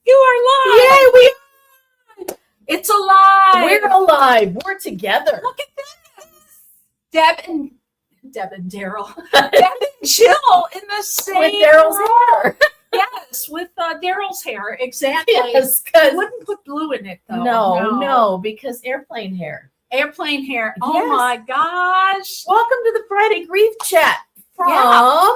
You are live. Yay, we It's alive. We're alive. We're together. Look at this. Deb and Daryl. Deb and Jill in the same With Daryl's hair. Yes, with Daryl's hair. Exactly. Yes, I wouldn't put blue in it though. No, because airplane hair. Airplane hair. Oh Yes. my gosh. Welcome to the Friday Grief Chat from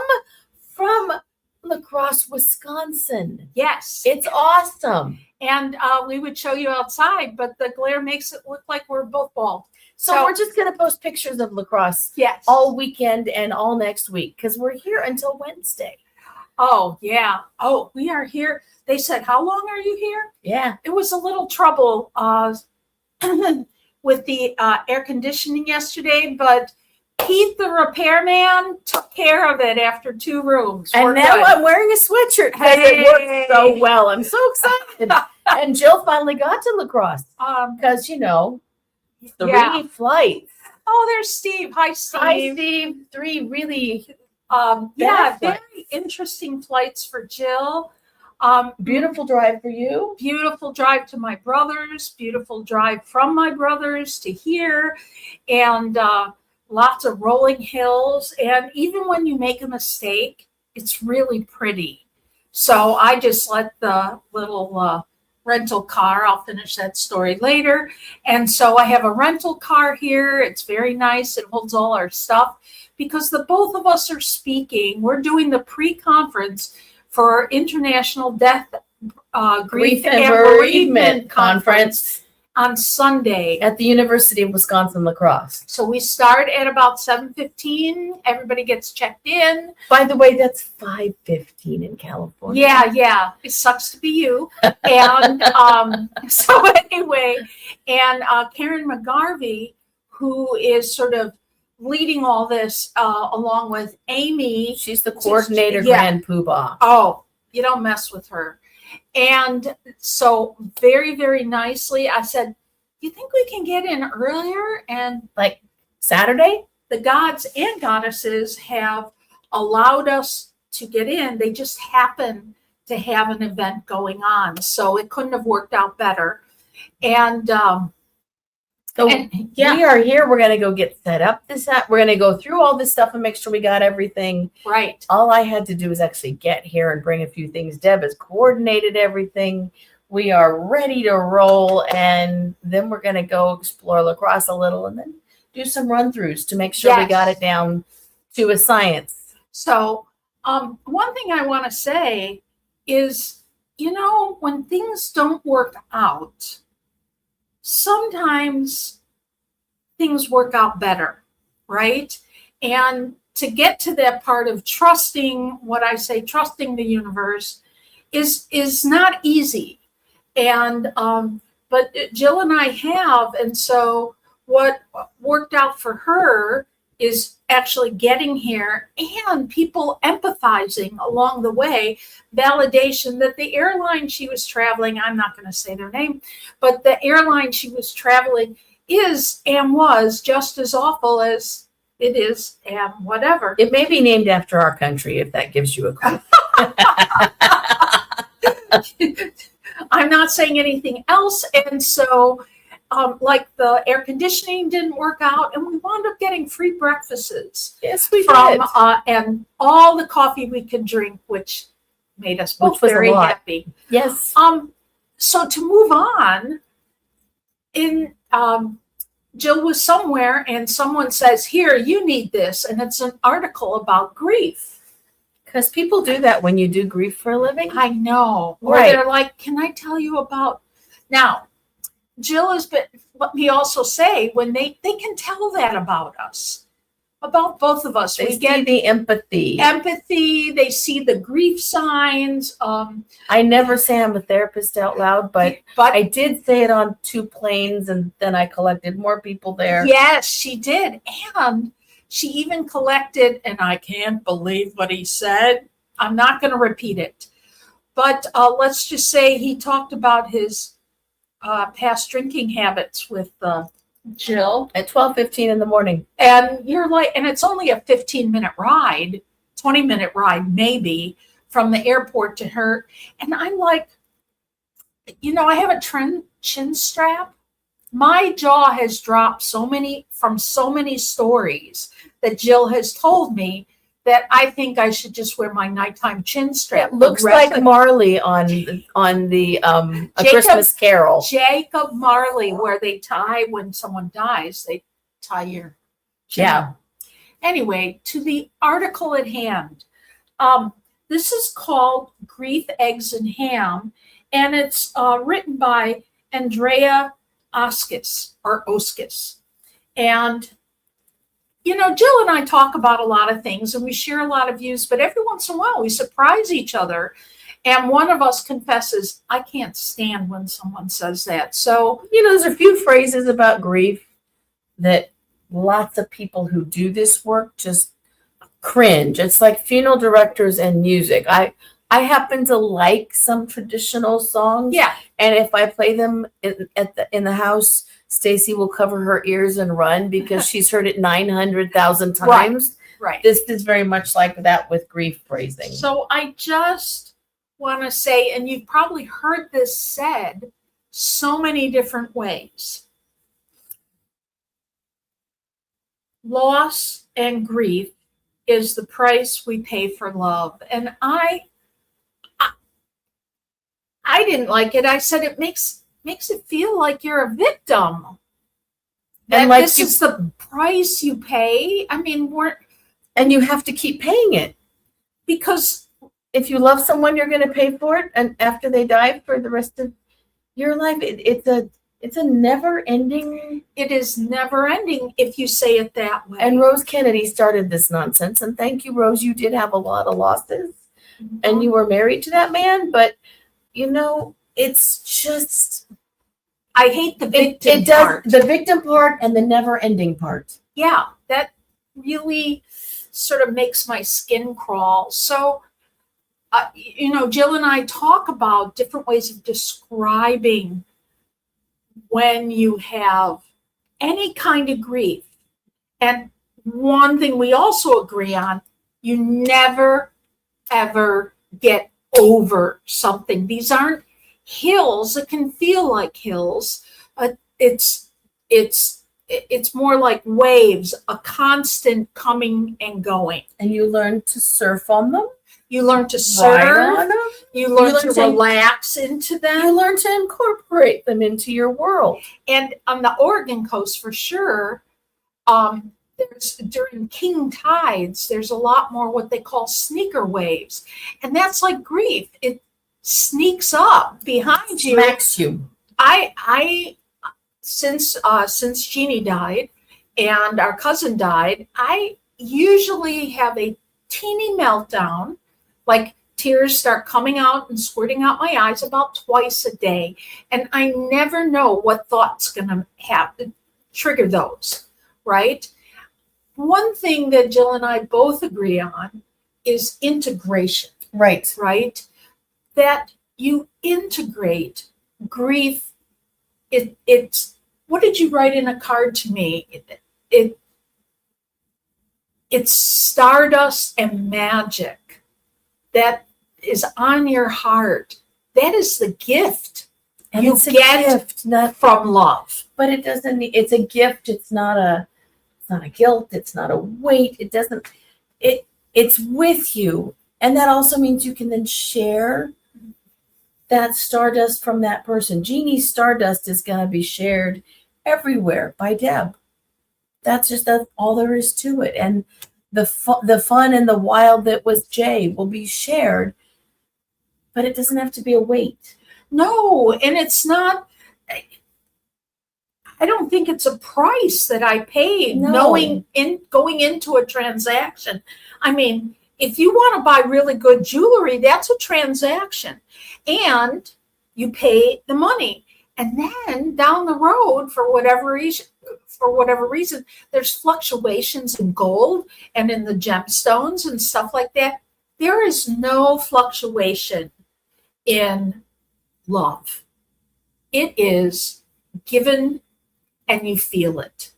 La Crosse, Wisconsin. Yes. It's awesome. And we would show you outside, but the glare makes it look like we're both bald. So we're just going to post pictures of La Crosse all weekend and all next week because we're here until Wednesday. Oh, yeah. Oh, we are here. They said, how long are you here? Yeah. It was a little trouble with the air conditioning yesterday, but Keith, the repairman, took care of it after 2 rooms. And now I'm wearing a sweatshirt because it worked so well. I'm so excited. And Jill finally got to La Crosse because, 3 flights. Oh, there's Steve. Hi, Steve. Hi, Steve. 3 really very interesting flights for Jill. Beautiful drive for you. Beautiful drive to my brothers. Beautiful drive from my brothers to here. And lots of rolling hills. And even when you make a mistake, it's really pretty. So I just let the little rental car, I'll finish that story later. And so I have a rental car here. It's very nice. It holds all our stuff because the both of us are speaking. We're doing the pre-conference for International Death, Grief and Bereavement Conference on Sunday at the University of Wisconsin-La Crosse. So we start at about 7:15. Everybody gets checked in. By the way, that's 5:15 in California. Yeah. It sucks to be you. And so anyway, and Karen McGarvey, who is sort of leading all this along with Amy. She's the coordinator, Grand Poobah. Oh, you don't mess with her. And so very, very nicely, I said, you think we can get in earlier? And like Saturday? The gods and goddesses have allowed us to get in. They just happen to have an event going on. So it couldn't have worked out better. And we are here. We're going to go get set up We're going to go through all this stuff and make sure we got everything. Right. All I had to do was actually get here and bring a few things. Deb has coordinated everything. We are ready to roll. And then we're going to go explore La Crosse a little and then do some run-throughs to make sure we got it down to a science. So one thing I want to say is, when things don't work out, sometimes things work out better, right? And to get to that part of trusting the universe is not easy. And but Jill and I have, and so what worked out for her is actually getting here and people empathizing along the way, validation that the airline she was traveling, I'm not going to say their name, but the airline she was traveling is and was just as awful as it is and whatever. It may be named after our country, if that gives you a clue. I'm not saying anything else. And so like the air conditioning didn't work out, and we wound up getting free breakfasts. Yes, we did. And all the coffee we could drink, which made us both very happy. Yes. So to move on, Jill was somewhere, and someone says, "Here, you need this," and it's an article about grief. Because people do that when you do grief for a living. I know. Or they're like, "Can I tell you about?" Now, Jill has been, let me also say, when they can tell that about us, about both of us. We get the empathy. They see the grief signs. I never say I'm a therapist out loud, but I did say it on 2 planes, and then I collected more people there. Yes, she did. And she even collected, and I can't believe what he said. I'm not going to repeat it. But let's just say he talked about his past drinking habits with Jill at 12:15 in the morning. And you're like, and it's only a 15-minute ride, 20-minute ride maybe from the airport to her. And I'm like, I have a chin strap. My jaw has dropped from so many stories that Jill has told me that I think I should just wear my nighttime chin strap. It looks like Marley on the A Christmas Carol. Jacob Marley, where they tie when someone dies, they tie your chin. Yeah. Anyway, to the article at hand. This is called Grief, Eggs, and Ham, and it's written by Andrea Oskis. And, Jill and I talk about a lot of things and we share a lot of views, but every once in a while we surprise each other. And one of us confesses, I can't stand when someone says that. So, there's a few phrases about grief that lots of people who do this work just cringe. It's like funeral directors and music. I happen to like some traditional songs. Yeah. And if I play them in the house, Stacy will cover her ears and run because she's heard it 900,000 times. Right. This is very much like that with grief phrasing. So I just want to say, and you've probably heard this said so many different ways. Loss and grief is the price we pay for love. And I didn't like it. I said it makes it feel like you're a victim. And that like this is the price you pay. I mean, and you have to keep paying it. Because if you love someone, you're going to pay for it. And after they die for the rest of your life, it's a never ending. It is never ending if you say it that way. And Rose Kennedy started this nonsense. And thank you, Rose. You did have a lot of losses. Mm-hmm. And you were married to that man. But, it's just. I hate the victim part. The victim part and the never ending part. Yeah, that really sort of makes my skin crawl. So, Jill and I talk about different ways of describing when you have any kind of grief. And one thing we also agree on, you never, ever get over something. These aren't hills. It can feel like hills. It's more like waves, a constant coming and going. And you learn to surf on them. You learn to serve. You learn to relax into them. You learn to incorporate them into your world. And on the Oregon coast, for sure, during king tides, there's a lot more what they call sneaker waves. And that's like grief. It sneaks up behind you. Smacks you. Since Jeannie died and our cousin died, I usually have a teeny meltdown, like tears start coming out and squirting out my eyes about twice a day. And I never know what thought's going to trigger those, right? One thing that Jill and I both agree on is integration. Right. Right? That you integrate grief. It's what did you write in a card to me? It's stardust and magic that is on your heart. That is the gift and you it's a get gift, not from love. But it doesn't. It's a gift. It's not a guilt. It's not a weight. It doesn't. It's with you, and that also means you can then share that stardust from that person. Jeannie's stardust is going to be shared everywhere by Deb. That's all there is to it. And the fun and the wild that was Jay will be shared, but it doesn't have to be a weight. No, and it's not. I don't think it's a price that I paid going into a transaction. I mean, if you want to buy really good jewelry, that's a transaction. And you pay the money. And then down the road, for whatever reason, there's fluctuations in gold and in the gemstones and stuff like that. There is no fluctuation in love. It is given and you feel it.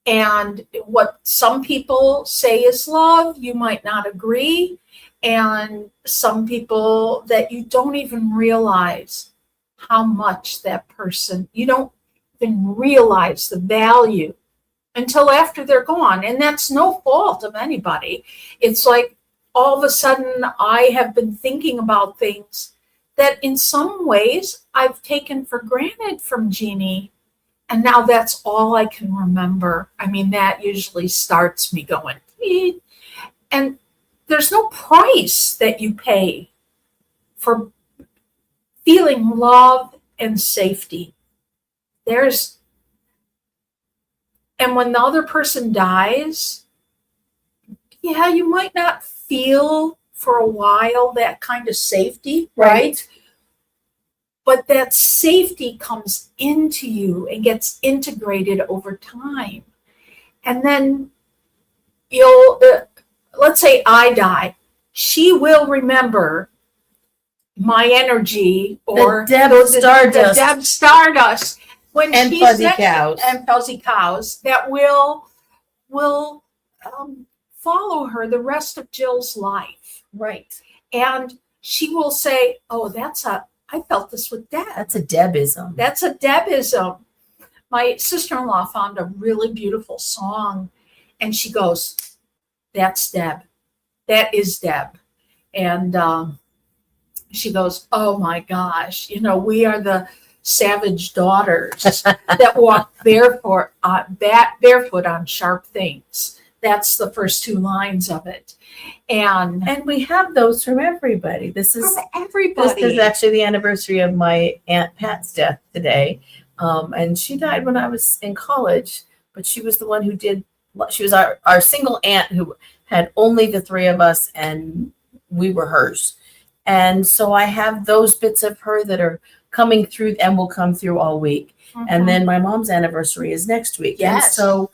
And what some people say is love, you might not agree. And some people that you don't even realize how much that person, you don't even realize the value until after they're gone. And that's no fault of anybody. It's like all of a sudden I have been thinking about things that in some ways I've taken for granted from Jeannie. And now that's all I can remember. I mean, that usually starts me going, "Eek." And there's no price that you pay for feeling love and safety. And when the other person dies, yeah, you might not feel for a while that kind of safety, right? But that safety comes into you and gets integrated over time. And then let's say I die, she will remember my energy, or The Deb Stardust. The Deb Stardust. When And she's fuzzy next, cows. and fuzzy cows that will follow her the rest of Jill's life. Right. And she will say, "Oh, I felt this with Deb. That's a Debism. That's a Debism." My sister-in-law found a really beautiful song, and she goes, "That's Deb. That is Deb." And she goes, "Oh my gosh, we are the savage daughters that walk barefoot on sharp things." That's the first two lines of it. And we have those from everybody. This is actually the anniversary of my Aunt Pat's death today. And she died when I was in college, but she was the one she was our single aunt who had only the three of us, and we were hers. And so I have those bits of her that are coming through and will come through all week. Mhm. And then my mom's anniversary is next week. Yes. And so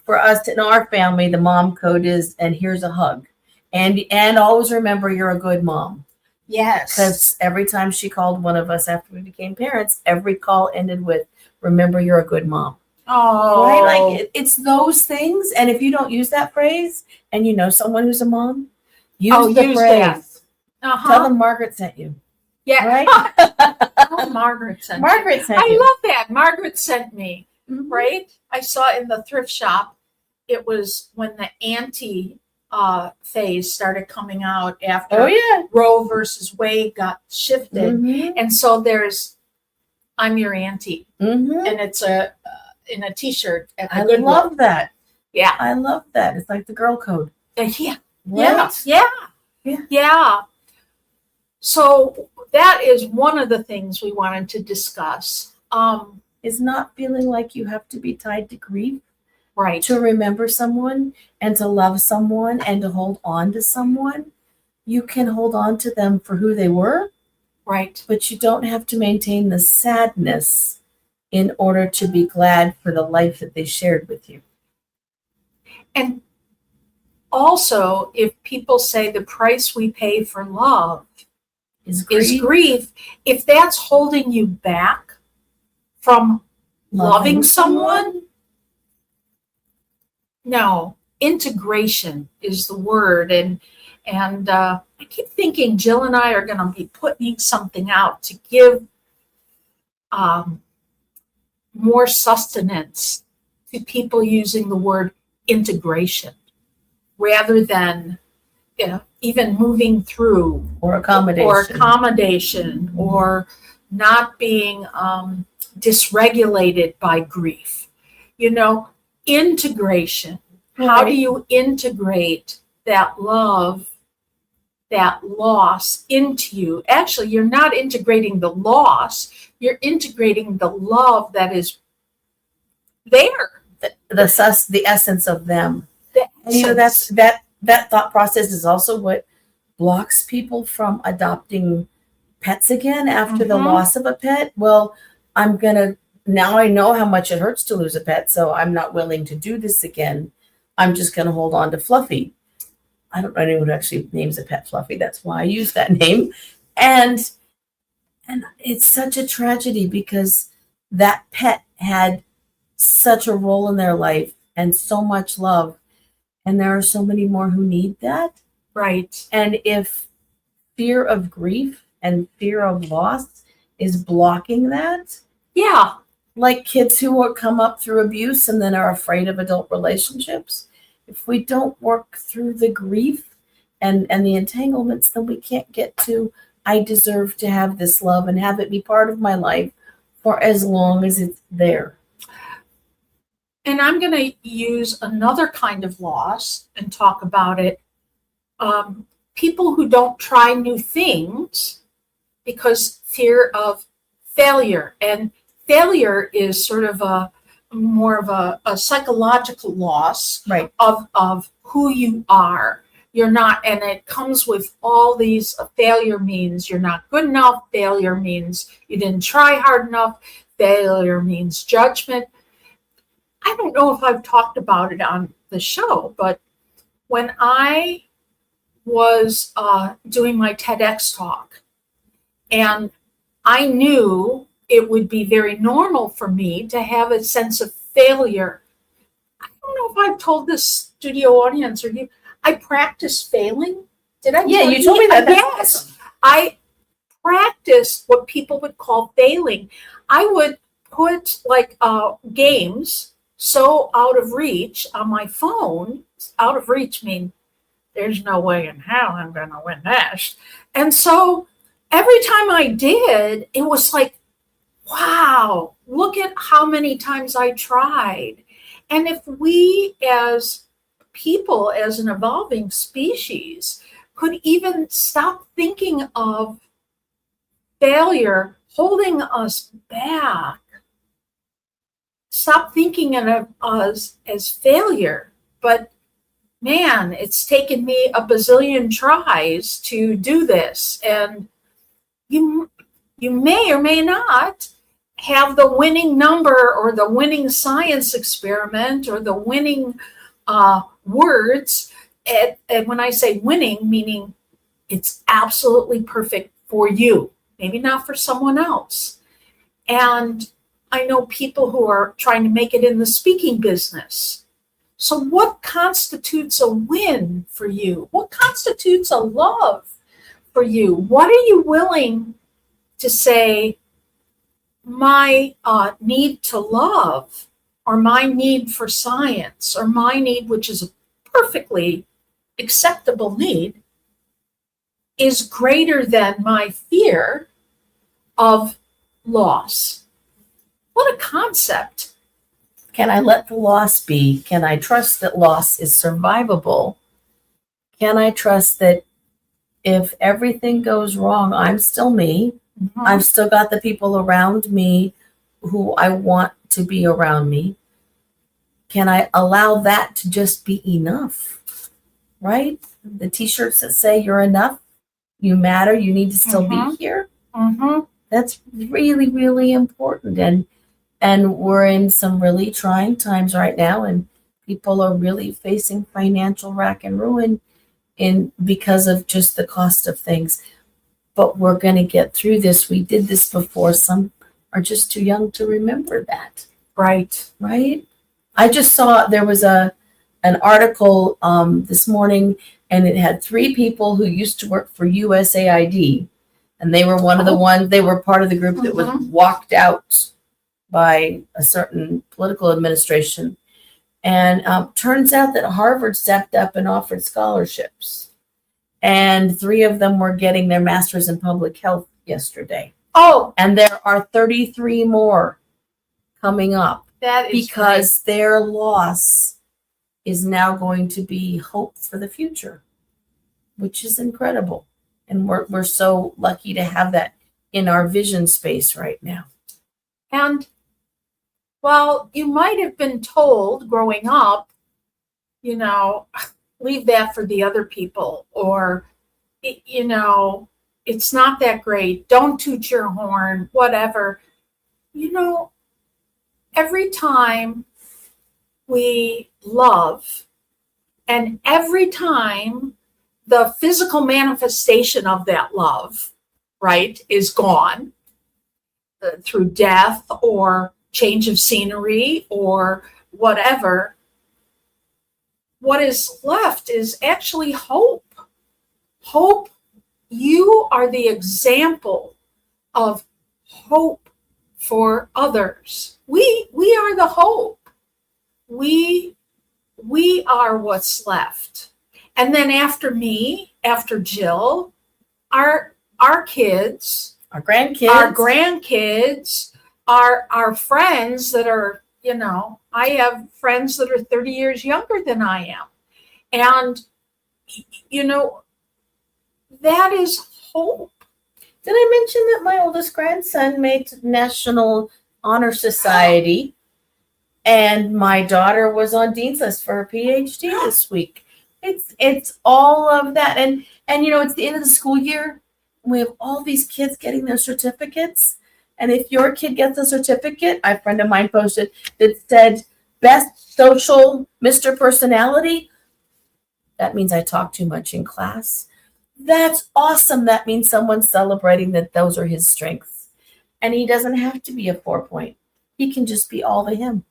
for us in our family, the mom code is, and here's a hug. And always remember you're a good mom. Yes. Because every time she called one of us after we became parents, every call ended with, "Remember you're a good mom." Oh. Right? Like it's those things. And if you don't use that phrase and you know someone who's a mom, use the phrase. That. Tell them Margaret sent you. Yeah. Right? Oh, Margaret sent Margaret sent you. you. I love that. Margaret sent me. Mhm. Right? I saw in the thrift shop, it was when the anti phase started coming out after Oh, yeah. Roe versus Wade got shifted. Mhm. And so there's "I'm your auntie," Mhm. and it's in a T-shirt at the I Goodwill. love that. Yeah. I love that. It's like the girl code. Yeah. Right? Yeah. So that is one of the things we wanted to discuss. Is not feeling like you have to be tied to grief Right. to remember someone and to love someone and to hold on to someone. You can hold on to them for who they were, Right. but you don't have to maintain the sadness in order to be glad for the life that they shared with you. And also, if people say the price we pay for love Is is grief, if that's holding you back from loving someone, no, integration is the word. And I keep thinking Jill and I are going to be putting something out to give more sustenance to people using the word integration rather than even moving through or accommodation or not being dysregulated by grief. Integration. How do you integrate that love, that loss into you? Actually, you're not integrating the loss. You're integrating the love that is there. The essence of them. The And, essence. that thought process is also what blocks people from adopting pets again after the Mhm. loss of a pet. Well, now I know how much it hurts to lose a pet, so I'm not willing to do this again. I'm just going to hold on to Fluffy. I don't know anyone who actually names a pet Fluffy. That's why I use that name. And it's such a tragedy because that pet had such a role in their life and so much love. And there are so many more who need that. Right. And if fear of grief and fear of loss is blocking that. Yeah. Like kids who come up through abuse and then are afraid of adult relationships. If we don't work through the grief and the entanglements, then we can't get to, I deserve to have this love and have it be part of my life for as long as it's there. And I'm going to use another kind of loss and talk about it. People who don't try new things because fear of failure. And failure is sort of more of a psychological loss, right, of who you are. You're not, and it comes with all these. Failure means you're not good enough. Failure means you didn't try hard enough. Failure means judgment. I don't know if I've talked about it on the show, but when I was doing my TEDx talk, and I knew it would be very normal for me to have a sense of failure. I don't know if I've told this studio audience or you. I practiced failing. Did I? Yeah, you told me that. Yes. Awesome. I practiced what people would call failing. I would put like games so out of reach on my phone. Out of reach mean there's no way in hell I'm going to win this. And so every time I did, it was like, wow, look at how many times I tried. And if we as people, as an evolving species, could even stop thinking of failure holding us back, stop thinking of us as failure. But man, it's taken me a bazillion tries to do this. And you may or may not have the winning number or the winning science experiment or the winning words. And when I say winning, meaning it's absolutely perfect for you, maybe not for someone else. And I know people who are trying to make it in the speaking business. So what constitutes a win for you? What constitutes a love for you? What are you willing to say, my need to love, or my need for science, or my need, which is a perfectly acceptable need, is greater than my fear of loss? What a concept. Can I let the loss be? Can I trust that loss is survivable? Can I trust that if everything goes wrong, I'm still me? Mm-hmm. I've still got the people around me who I want to be around me. Can I allow that to just be enough? Right? The t-shirts that say you're enough, you matter, you need to still be here. Mm-hmm. That's really, really important. And we're in some really trying times right now, and people are really facing financial rack and ruin because of just the cost of things. But we're going to get through this. We did this before. Some are just too young to remember that. Right. Right? I just saw there was an article this morning, and it had 3 people who used to work for USAID, and they were one of the ones, they were part of the group that was walked out by a certain political administration. And turns out that Harvard stepped up and offered scholarships. And 3 of them were getting their master's in public health yesterday. Oh. And there are 33 more coming up. That is because their loss is now going to be hope for the future, which is incredible. And we're so lucky to have that in our vision space right now. And well, you might have been told growing up, leave that for the other people, or, it's not that great. Don't toot your horn, whatever. Every time we love, and every time the physical manifestation of that love, right, is gone through death or change of scenery or whatever, what is left is actually hope. Hope, you are the example of hope for others. We are the hope. We are what's left. And then after me, after Jill, our kids, Our grandkids. our friends that are, I have friends that are 30 years younger than I am. And, that is hope. Did I mention that my oldest grandson made National Honor Society, and my daughter was on Dean's List for her PhD this week? It's all of that, and it's the end of the school year. We have all these kids getting their certificates, and if your kid gets a certificate, a friend of mine posted that said best social Mr. Personality. That means I talk too much in class. That's awesome. That means someone's celebrating that those are his strengths. And he doesn't have to be a 4-point. He can just be all to him.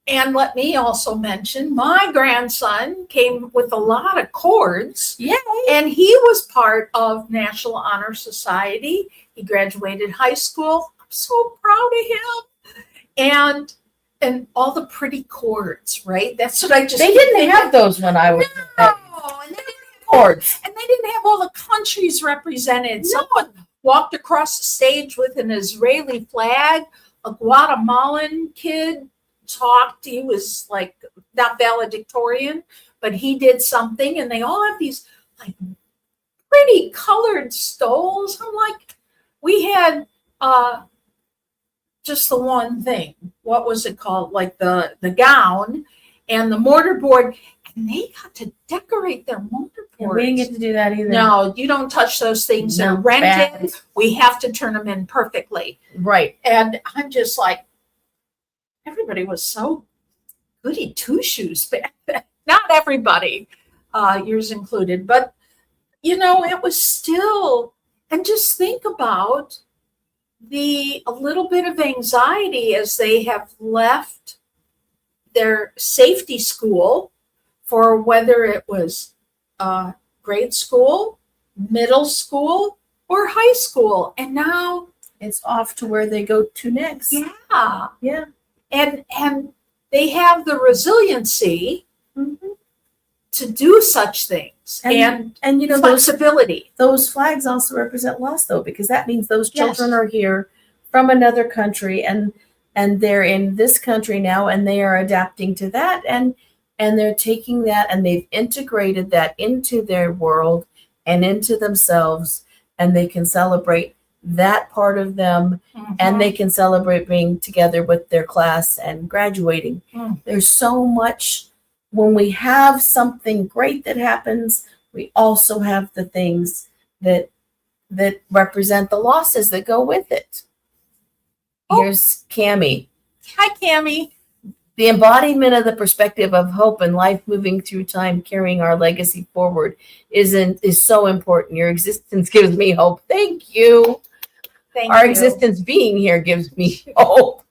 And let me also mention, my grandson came with a lot of cords. Yay. And he was part of National Honor Society. He graduated high school. I'm so proud of him. And all the pretty cords, right? That's what I just. They didn't have those when I was. No, and they didn't have cords. And they didn't have all the countries represented. No. Someone walked across the stage with an Israeli flag. A Guatemalan kid talked. He was like not valedictorian, but he did something. And they all have these like pretty colored stoles. I'm like, we had just the one thing. What was it called? Like the gown and the mortarboard. And they got to decorate their mortarboards. We didn't get to do that either. No, you don't touch those things. They're rented. Bad. We have to turn them in perfectly. Right. And I'm just like, everybody was so goody two-shoes back then. Not everybody, yours included. But, it was still, and just think about a little bit of anxiety as they have left their safety school for whether it was grade school, middle school, or high school. And now it's off to where they go to next. Yeah. Yeah. And they have the resiliency to do such things and flexibility. Those flags also represent loss, though, because that means those children are here from another country and they're in this country now and they are adapting to that and they're taking that and they've integrated that into their world and into themselves, and they can celebrate that part of them and they can celebrate being together with their class and graduating. There's so much. When we have something great that happens, we also have the things that represent the losses that go with it. Here's Cammie. Hi, Cammie. The embodiment of the perspective of hope and life moving through time, carrying our legacy forward is so important. Your existence gives me hope. Thank you. Our existence being here gives me hope.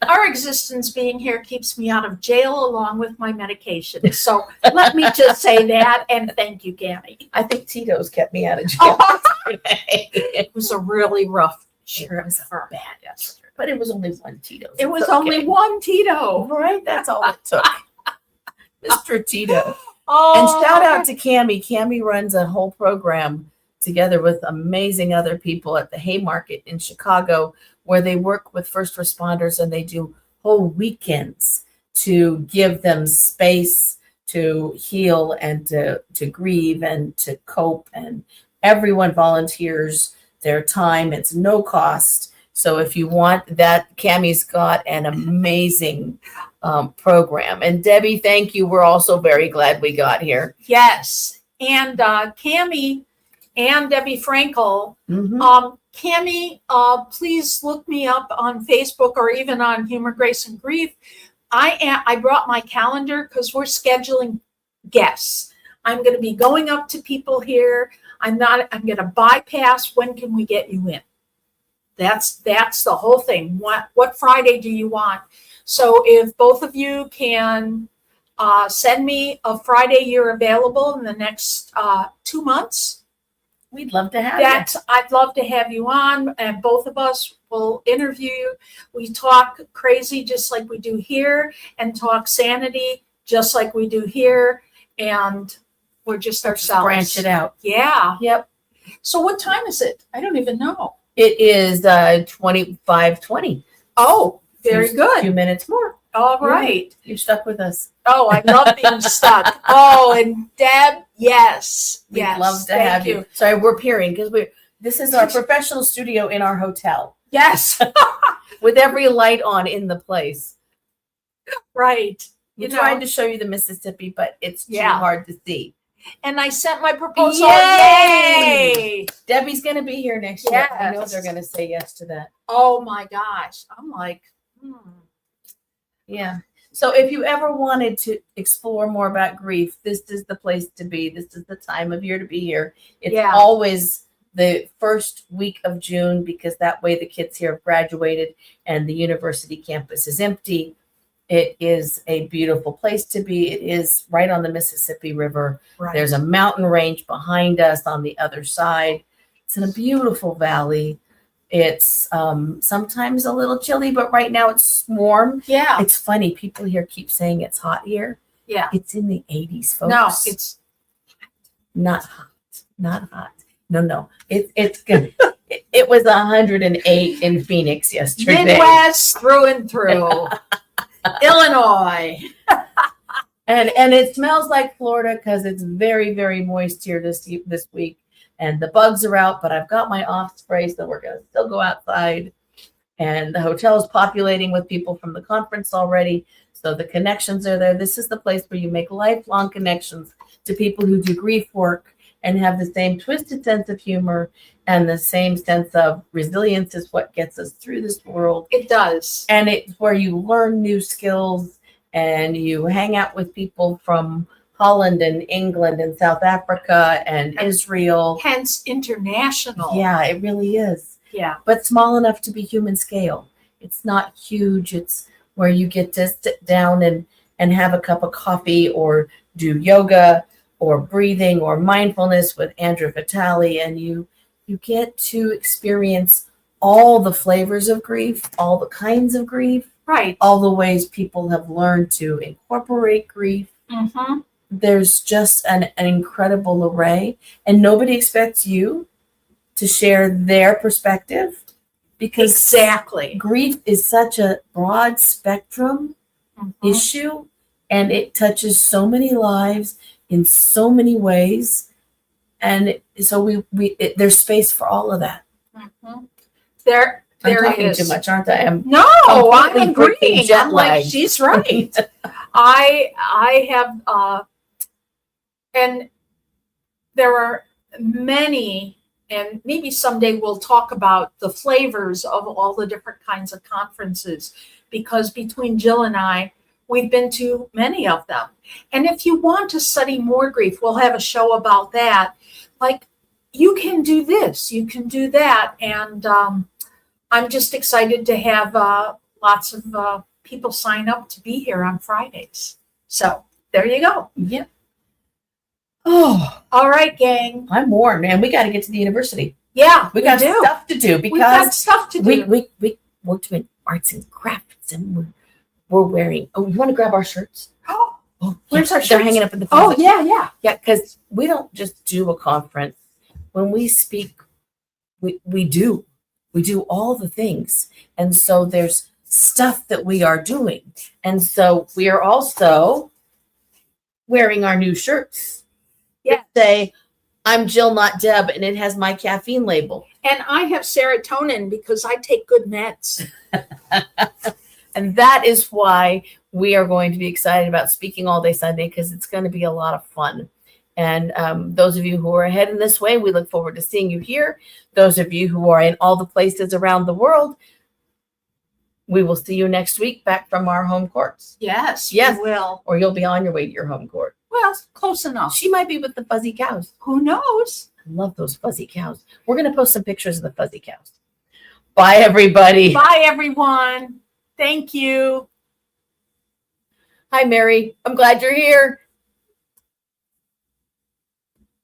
Our existence being here keeps me out of jail along with my medication. So let me just say that, and thank you, Cammie. I think Tito's kept me out of jail yesterday. It was a really rough year. It was bad yesterday, but it was only one Tito. It was only one Tito. Right? That's all it took. Mr. Tito. And shout out to Cammie. Cammie runs a whole program together with amazing other people at the Haymarket in Chicago, where they work with first responders and they do whole weekends to give them space to heal and to grieve and to cope. And everyone volunteers their time. It's no cost. So if you want that, Cammie's got an amazing program. And Debbie, thank you. We're also very glad we got here. Yes. And Cammie and Debbie Frankel. Cammie, please look me up on Facebook or even on Humor, Grace, and Grief. I brought my calendar because we're scheduling guests. I'm going to be going up to people here. I'm going to bypass. When can we get you in? That's the whole thing. What Friday do you want? So if both of you can send me a Friday you're available in the next 2 months, We'd love to have you. I'd love to have you on, and both of us will interview you. We talk crazy just like we do here, and talk sanity just like we do here, and we're just ourselves. Branch it out. Yeah. Yep. So what time is it? I don't even know. It is 25:20. Oh, very A good. few minutes more. All right. You've stuck with us. Oh, I love being stuck. Oh, and Deb, yes. We'd Yes. love to Thank have you. Sorry, we're peering because this is our professional studio in our hotel Yes. with every light on in the place. Right. We tried to show you the Mississippi, but it's too hard to see. And I sent my proposal. Yay! Yay! Debbie's going to be here next year. I know Yes. they're going to say yes to that. Oh my gosh. I'm like, Yeah. So if you ever wanted to explore more about grief, this is the place to be. This is the time of year to be here. It's always the first week of June because that way the kids here have graduated and the university campus is empty. It is a beautiful place to be. It is right on the Mississippi River. right. There's a mountain range behind us on the other side. It's in a beautiful valley. It's sometimes a little chilly, but right now it's warm. Yeah. It's funny. People here keep saying it's hot here. Yeah. It's in the 80s, folks. No, it's not hot. Not hot. No. It's good. It was 108 in Phoenix yesterday. Midwest through and through. Illinois. And it smells like Florida because it's very, very moist here this week. And the bugs are out, but I've got my off spray, so we're going to still go outside. And the hotel is populating with people from the conference already. So the connections are there. This is the place where you make lifelong connections to people who do grief work and have the same twisted sense of humor and the same sense of resilience is what gets us through this world. It does. And it's where you learn new skills and you hang out with people from Holland and England and South Africa and Israel. Hence international. Yeah, it really is. Yeah. But small enough to be human scale. It's not huge. It's where you get to sit down and have a cup of coffee or do yoga or breathing or mindfulness with Andrew Vitale. And you get to experience all the flavors of grief, all the kinds of grief, Right. all the ways people have learned to incorporate grief. Mm-hmm. There's just an incredible array, and nobody expects you to share their perspective because Exactly. grief is such a broad spectrum issue, and it touches so many lives in so many ways, and so there's space for all of that. Mm-hmm. There I'm it talking is. too much, aren't I? I'm No, I'm completely freaking agreeing. jet I'm like, lagged. she's right. I have, and there are many, and maybe someday we'll talk about the flavors of all the different kinds of conferences, because between Jill and I, we've been to many of them. And if you want to study more grief, we'll have a show about that. Like, you can do this, you can do that. And I'm just excited to have lots of people sign up to be here on Fridays. So there you go. Yep. Oh, all right, gang. I'm warm, man. We got to get to the university. Yeah, we got stuff to do We've got stuff to do. We're doing arts and crafts, and we're wearing. Oh, you want to grab our shirts? Oh, where's our shirts? They're hanging up in the. Oh, yeah. Because we don't just do a conference. When we speak, we do all the things, and so there's stuff that we are doing, and so we are also wearing our new shirts. Yeah. Say, I'm Jill, not Deb, and it has my caffeine label. And I have serotonin because I take good meds. And that is why we are going to be excited about Speaking All Day Sunday, because it's going to be a lot of fun. And those of you who are heading this way, we look forward to seeing you here. Those of you who are in all the places around the world, we will see you next week back from our home courts. Yes, we will. Or you'll be on your way to your home court. Well, close enough. She might be with the fuzzy cows. Who knows? I love those fuzzy cows. We're going to post some pictures of the fuzzy cows. Bye, everybody. Bye, everyone. Thank you. Hi, Mary. I'm glad you're here.